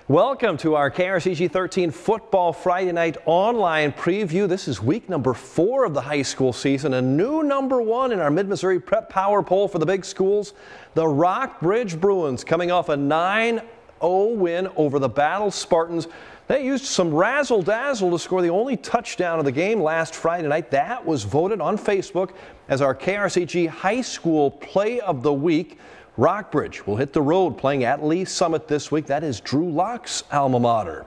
Welcome to our KRCG 13 Football Friday Night Online Preview. This is week number 4 of the high school season. A new number 1 in our Mid-Missouri Prep Power Poll for the big schools. The Rockbridge Bruins coming off a 9-0 win over the Battle Spartans. They used some razzle-dazzle to score the only touchdown of the game last Friday night. That was voted on Facebook as our KRCG High School Play of the Week. Rockbridge will hit the road playing at Lee Summit this week. That is Drew Locke's alma mater.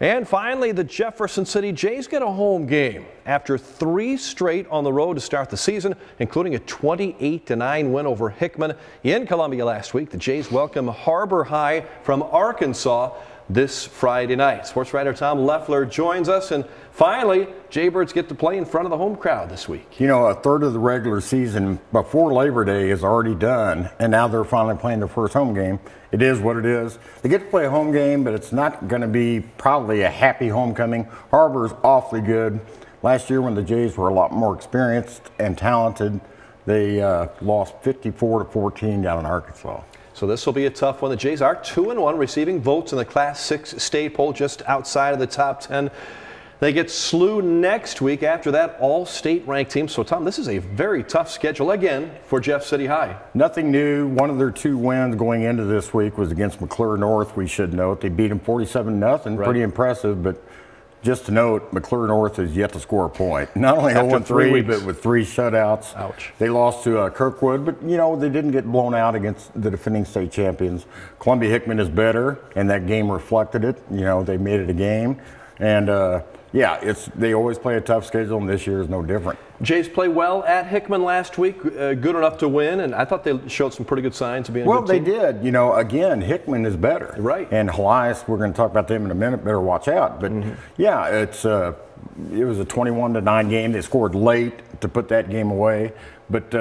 And finally, the Jefferson City Jays get a home game after 3 straight on the road to start the season, including a 28-9 win over Hickman in Columbia last week. The Jays welcome Harbor High from Arkansas this Friday night. Sports writer Tom Leffler joins us, and finally, Jaybirds get to play in front of the home crowd this week. You know, a third of the regular season before Labor Day is already done, and now they're finally playing their first home game. It is what it is. They get to play a home game, but it's not going to be probably a happy homecoming. Harbor's awfully good. Last year when the Jays were a lot more experienced and talented, they lost 54-14 down in Arkansas. So this will be a tough one. The Jays are 2-1, receiving votes in the Class 6 state poll, just outside of the top 10. They get SLU next week. After that, all state ranked teams. So, Tom, this is a very tough schedule again for Jeff City High. Nothing new. One of their 2 wins going into this week was against McClure North, we should note. They beat them 47-0. Right. Pretty impressive, but just to note, McClure North has yet to score a point. Not only 0-3, but with 3 shutouts. Ouch. They lost to Kirkwood, but, you know, they didn't get blown out against the defending state champions. Columbia Hickman is better, and that game reflected it. You know, they made it a game. And, yeah, they always play a tough schedule, and this year is no different. Jays play well at Hickman last week, good enough to win, and I thought they showed some pretty good signs of being a good team. Well, they did. You know, again, Hickman is better. Right. And Helias, we're going to talk about them in a minute, better watch out. But, yeah, it was a 21-9 game. They scored late to put that game away. But,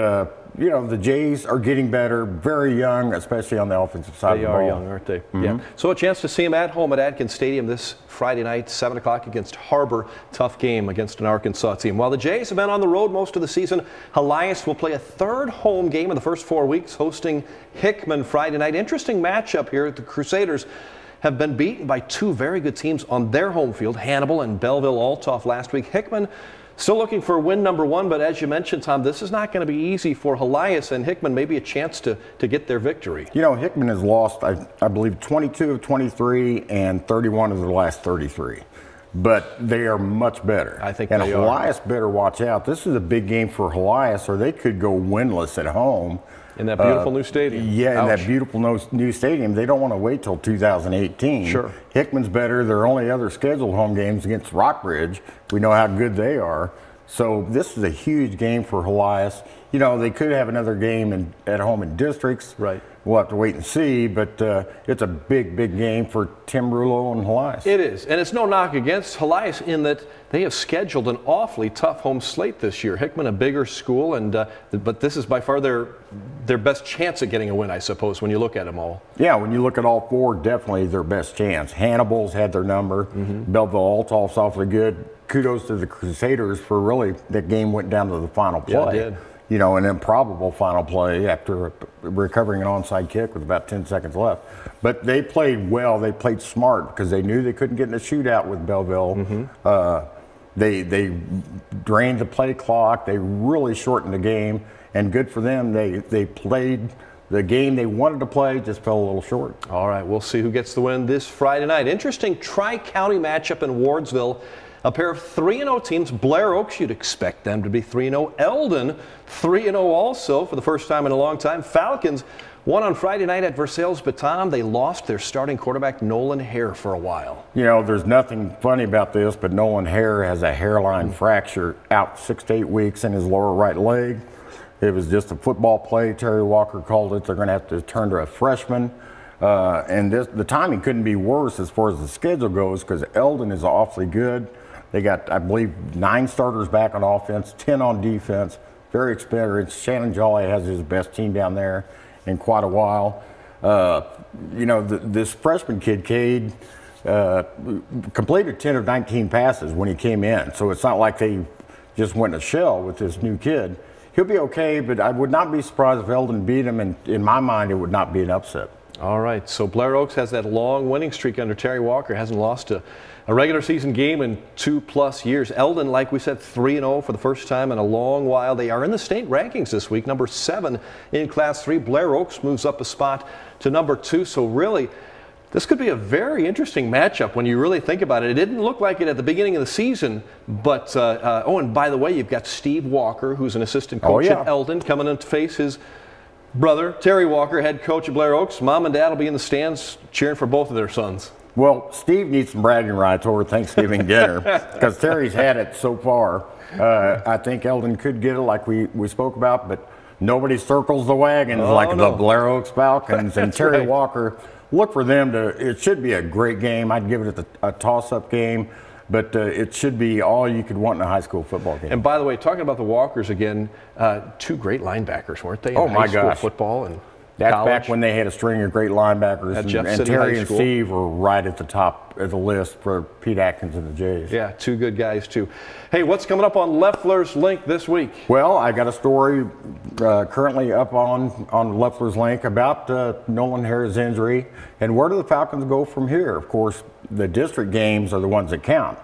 you know, the Jays are getting better, very young, especially on the offensive side of the ball. They are young, aren't they? Yeah. So a chance to see them at home at Adkins Stadium this Friday night, 7 o'clock against Harbor. Tough game against an Arkansas team. While the Jays have been on the road most of the season, Helias will play a 3rd home game in the first 4 weeks, hosting Hickman Friday night. Interesting matchup here. The Crusaders have been beaten by 2 very good teams on their home field, Hannibal and Belleville-Altoff last week. Hickman still looking for win number 1, but as you mentioned, Tom, this is not going to be easy for Helias, and Hickman maybe a chance to get their victory. You know, Hickman has lost, I believe, 22 of 23 and 31 of their last 33. But they are much better. I think and they Helias better watch out. This is a big game for Helias, or they could go winless at home. In that beautiful new stadium. Yeah, Ouch. in that beautiful new stadium. They don't want to wait till 2018. Sure. Hickman's better. Their only other scheduled home games against Rockbridge. We know how good they are. So this is a huge game for Helias. You know, they could have another game at home in districts. Right. We'll have to wait and see, but it's a big, big game for Tim Rulo and Helias. It is, and it's no knock against Helias in that they have scheduled an awfully tough home slate this year. Hickman, a bigger school, and but this is by far their best chance at getting a win, I suppose, when you look at them all. Yeah, when you look at all 4, definitely their best chance. Hannibal's had their number. Belleville-Altoff's awfully good. Kudos to the Crusaders for really, that game went down to the final play. Yeah, it did. You know, an improbable final play after recovering an onside kick with about 10 seconds left. But they played well. They played smart because they knew they couldn't get in a shootout with Belleville. They drained the play clock. They really shortened the game, and good for them. They played the game they wanted to play, just fell a little short. All right, we'll see who gets the win this Friday night. Interesting tri-county matchup in Wardsville. A pair of 3-0 teams. Blair Oaks, you'd expect them to be 3-0. Eldon, 3-0 also for the first time in a long time. Falcons won on Friday night at Versailles-Baton. They lost their starting quarterback, Nolan Hare, for a while. You know, there's nothing funny about this, but Nolan Hare has a hairline fracture out 6 to 8 weeks in his lower right leg. It was just a football play. Terry Walker called it. They're going to have to turn to a freshman. And the timing couldn't be worse as far as the schedule goes because Eldon is awfully good. They got, I believe, 9 starters back on offense, 10 on defense, very experienced. Shannon Jolly has his best team down there in quite a while. You know, this freshman kid, Cade, completed 10 of 19 passes when he came in. So it's not like they just went in a shell with this new kid. He'll be okay, but I would not be surprised if Eldon beat him, and in my mind, it would not be an upset. All right, so Blair Oaks has that long winning streak under Terry Walker. Hasn't lost a regular season game in 2+ years. Eldon, like we said, 3-0 for the first time in a long while. They are in the state rankings this week, number 7 in Class 3. Blair Oaks moves up a spot to number 2. So really, this could be a very interesting matchup when you really think about it. It didn't look like it at the beginning of the season, but and by the way, you've got Steve Walker, who's an assistant coach at Eldon, coming in to face his brother, Terry Walker, head coach at Blair Oaks. Mom and Dad will be in the stands cheering for both of their sons. Well, Steve needs some bragging rights over Thanksgiving dinner because Terry's had it so far. I think Eldon could get it like we spoke about, but nobody circles the wagons the Blair Oaks Falcons. And Terry Walker, look for them to, it should be a great game. I'd give it a toss-up game. But it should be all you could want in a high school football game. And by the way, talking about the Walkers again, 2 great linebackers, weren't they? In high school football and that's college. Back when they had a string of great linebackers. And Terry and Steve were right at the top of the list for Pete Atkins and the Jays. Yeah, 2 good guys too. Hey, what's coming up on Leffler's Link this week? Well, I got a story currently up on Leffler's Link about Nolan Hare's injury and where do the Falcons go from here. Of course, the district games are the ones that count,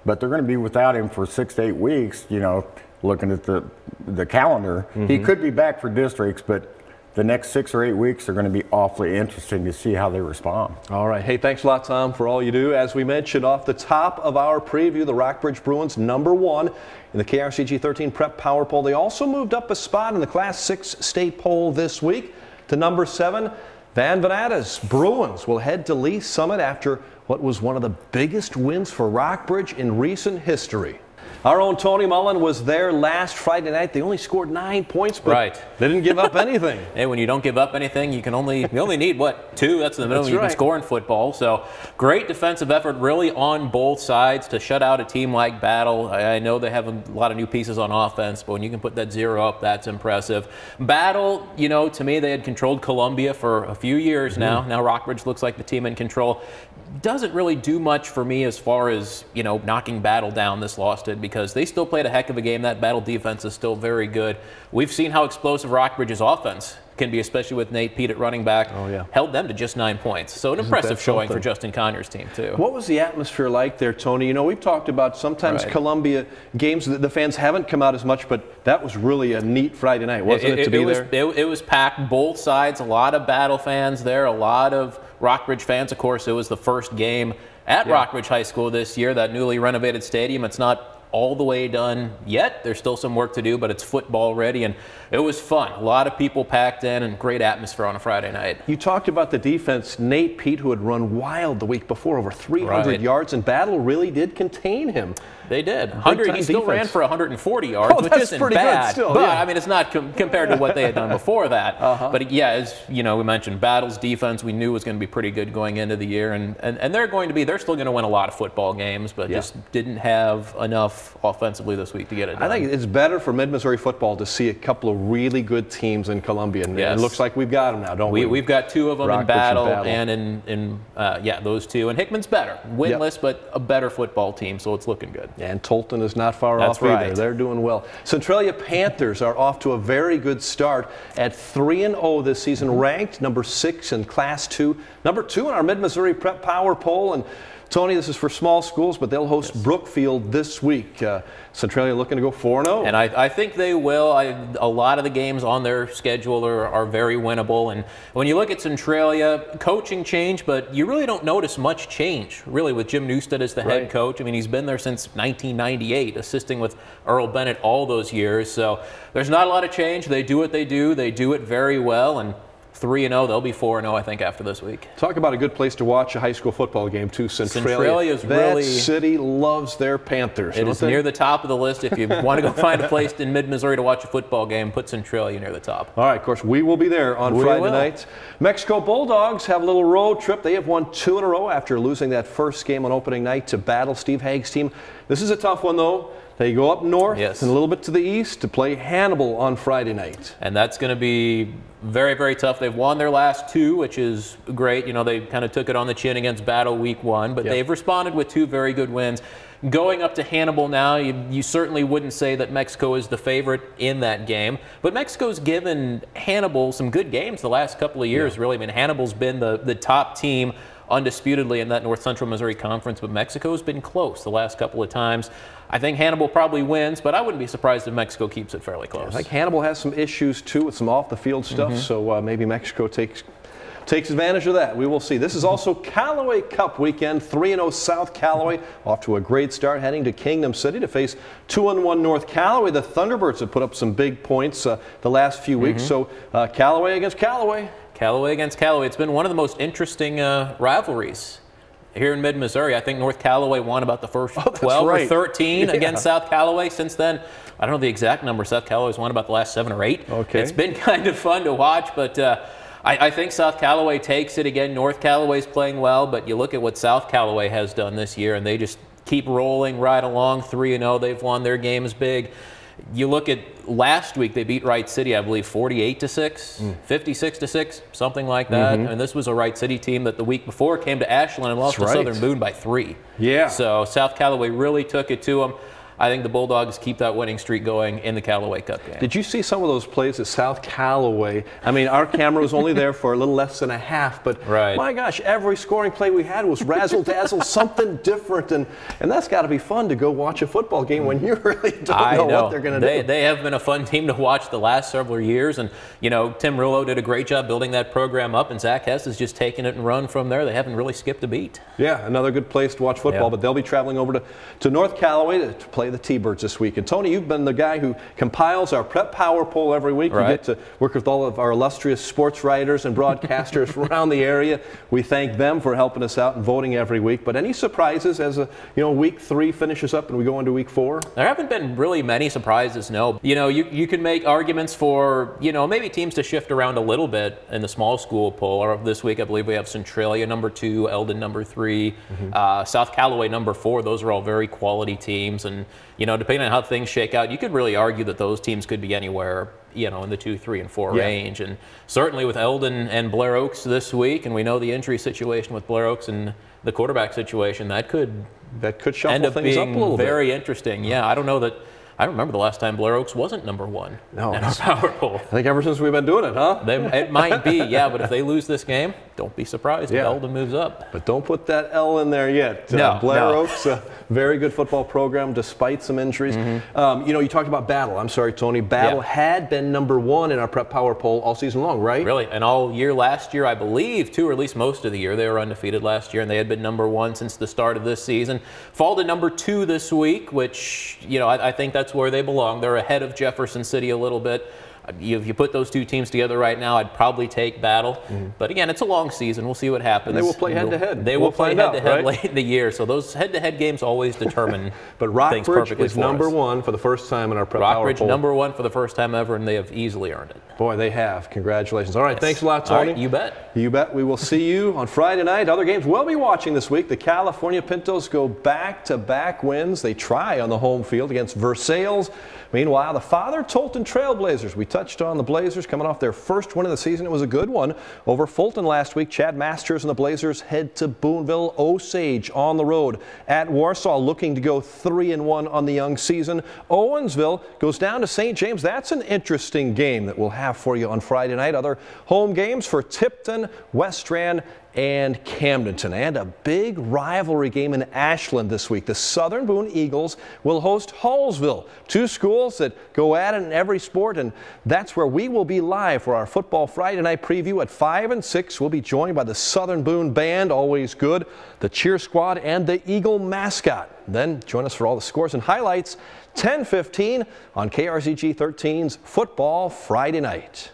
but they're going to be without him for 6 to 8 weeks. You know, looking at the calendar, he could be back for districts, but the next 6 or 8 weeks are going to be awfully interesting to see how they respond. All right. Hey, thanks a lot, Tom, for all you do. As we mentioned off the top of our preview, the Rockbridge Bruins number 1 in the KRCG 13 Prep Power Poll. They also moved up a spot in the Class 6 state poll this week to number 7. Van Venata's Bruins will head to Lee Summit after what was one of the biggest wins for Rockbridge in recent history. Our own Tony Mullen was there last Friday night. They only scored 9 points, but they didn't give up anything. Hey, when you don't give up anything, you only need, what, 2? That's the minimum you can score in football. So great defensive effort really on both sides to shut out a team like Battle. I know they have a lot of new pieces on offense, but when you can put that 0 up, that's impressive. Battle, you know, to me, they had controlled Columbia for a few years now. Now Rockbridge looks like the team in control. Doesn't really do much for me as far as, you know, knocking Battle down. This loss did, because they still played a heck of a game. That Battle defense is still very good. We've seen how explosive Rockbridge's offense can be, especially with Nate Pete at running back. Held them to just 9 points. So an impressive showing for Justin Conyers' team, too. What was the atmosphere like there, Tony? You know, we've talked about sometimes Columbia games that the fans haven't come out as much, but that was really a neat Friday night, wasn't it, to be there? It was packed, both sides. A lot of Battle fans there, a lot of Rockbridge fans. Of course, it was the first game at Rockbridge High School this year, that newly renovated stadium. It's not all the way done yet. There's still some work to do, but it's football ready, and it was fun. A lot of people packed in and great atmosphere on a Friday night. You talked about the defense. Nate Pete, who had run wild the week before, over 300 yards, and Battle really did contain him. They did. He still ran for 140 yards, which isn't bad. Still, but I mean, it's not compared to what they had done before that. But yeah, as you know, we mentioned Battle's defense. We knew was going to be pretty good going into the year, and they're still going to win a lot of football games, but just didn't have enough offensively this week to get it done. I think it's better for Mid-Missouri football to see a couple of really good teams in Columbia, and it looks like we've got them now, don't we? We've got 2 of them in Battle and in those 2. And Hickman's better, winless, but a better football team, so it's looking good. And Tolton is not far off either. They're doing well. Centralia Panthers are off to a very good start at 3-0 this season, ranked number 6 in Class 2, number 2 in our Mid-Missouri Prep Power Poll. And Tony, this is for small schools, but they'll host Brookfield this week. Centralia looking to go 4-0. And I think they will. A lot of the games on their schedule are very winnable. And when you look at Centralia, coaching change, but you really don't notice much change, really, with Jim Newstead as the head coach. I mean, he's been there since 1998, assisting with Earl Bennett all those years. So there's not a lot of change. They do what they do. They do it very well. And 3-0. They'll be 4-0, I think, after this week. Talk about a good place to watch a high school football game, too. Centralia is really... That city loves their Panthers. It is near the top of the list. If you want to go find a place in mid-Missouri to watch a football game, put Centralia near the top. All right, of course, we will be there on Friday night. Mexico Bulldogs have a little road trip. They have won 2 in a row after losing that first game on opening night to Battle, Steve Haig's team. This is a tough one, though. They go up north Yes. and a little bit to the east to play Hannibal on Friday night. And that's going to be very, very tough. They've won their last 2, which is great. You know, they kind of took it on the chin against Battle week 1, but they've responded with 2 very good wins. Going up to Hannibal now, you certainly wouldn't say that Mexico is the favorite in that game, but Mexico's given Hannibal some good games the last couple of years, really. I mean, Hannibal's been the top team undisputedly in that North Central Missouri Conference, but Mexico's been close the last couple of times. I think Hannibal probably wins, but I wouldn't be surprised if Mexico keeps it fairly close. I think Hannibal has some issues too with some off-the-field stuff, so maybe Mexico takes advantage of that. We will see. This is also Callaway Cup weekend. 3-0 South Callaway off to a great start, heading to Kingdom City to face 2-1 North Callaway. The Thunderbirds have put up some big points the last few weeks, so Callaway against Callaway. Callaway against Callaway. It's been one of the most interesting rivalries here in mid-Missouri. I think North Callaway won about the first 12 or 13 against South Callaway. Since then, I don't know the exact number. South Callaway's won about the last 7 or 8. Okay. It's been kind of fun to watch, but I think South Callaway takes it again. North Callaway's playing well, but you look at what South Callaway has done this year, and they just keep rolling right along. 3-0. They've won their games big. You look at last week, they beat Wright City, I believe, 48-6, 56-6, something like that. And this was a Wright City team that the week before came to Ashland and lost to Southern Boone by 3. Yeah. So South Callaway really took it to them. I think the Bulldogs keep that winning streak going in the Callaway Cup game. Did you see some of those plays at South Callaway? I mean, our camera was only there for a little less than a half, but my gosh, every scoring play we had was razzle-dazzle, something different, and that's got to be fun to go watch a football game when you really don't know what they're going to do. They have been a fun team to watch the last several years, and you know, Tim Rillo did a great job building that program up, and Zach Hess has just taken it and run from there. They haven't really skipped a beat. Yeah, another good place to watch football, but they'll be traveling over to North Callaway to play the T-Birds this week. And Tony, you've been the guy who compiles our Prep Power Poll every week. You get to work with all of our illustrious sports writers and broadcasters around the area. We thank them for helping us out and voting every week. But any surprises as week 3 finishes up and we go into week 4? There haven't been really many surprises, no. You know, you can make arguments for, maybe teams to shift around a little bit in the small school poll. Or this week, I believe we have Centralia number 2, Eldon number 3, South Callaway number 4. Those are all very quality teams. And, depending on how things shake out, you could really argue that those teams could be anywhere, in the 2, 3, and 4 range. And certainly with Eldon and Blair Oaks this week, and we know the injury situation with Blair Oaks and the quarterback situation, that could shuffle end up things being up a little very interesting. Yeah, I don't know that. I remember the last time Blair Oaks wasn't number 1 in our power poll. I think ever since we've been doing it, huh? It might be, but if they lose this game, don't be surprised if Eldon moves up. But don't put that L in there yet. Blair Oaks, a very good football program despite some injuries. You talked about Battle. I'm sorry, Tony. Battle had been number 1 in our Prep Power poll all season long, right? Really, and all year last year, I believe, too, or at least most of the year. They were undefeated last year, and they had been number 1 since the start of this season. Fall to number 2 this week, which, I think that's where they belong. They're ahead of Jefferson City a little bit. If you put those two teams together right now, I'd probably take Battle. But again, it's a long season. We'll see what happens. They will play head-to-head. They will play head-to-head late in the year. So those head-to-head games always determine but Rockbridge is number 1 for the first time in our Prep Power poll. Rockbridge number 1 for the first time ever, and they have easily earned it. Boy, they have. Congratulations. All right, thanks a lot, Tony. All right, you bet. You bet. We will see you on Friday night. Other games we'll be watching this week. The California Pintos go back-to-back wins. They try on the home field against Versailles. Meanwhile, the Father Tolton Trailblazers. We touched on the Blazers coming off their first win of the season. It was a good one over Fulton last week. Chad Masters and the Blazers head to Boonville. Osage on the road at Warsaw, looking to go 3-1 on the young season. Owensville goes down to St. James. That's an interesting game that we'll have for you on Friday night. Other home games for Tipton, Westran, and Camdenton. And a big rivalry game in Ashland this week. The Southern Boone Eagles will host Hallsville. 2 schools that go at it in every sport, and that's where we will be live for our Football Friday Night preview at 5 and 6. We'll be joined by the Southern Boone Band, always good, the cheer squad, and the Eagle mascot. Then join us for all the scores and highlights, 10:15 on KRCG 13's Football Friday Night.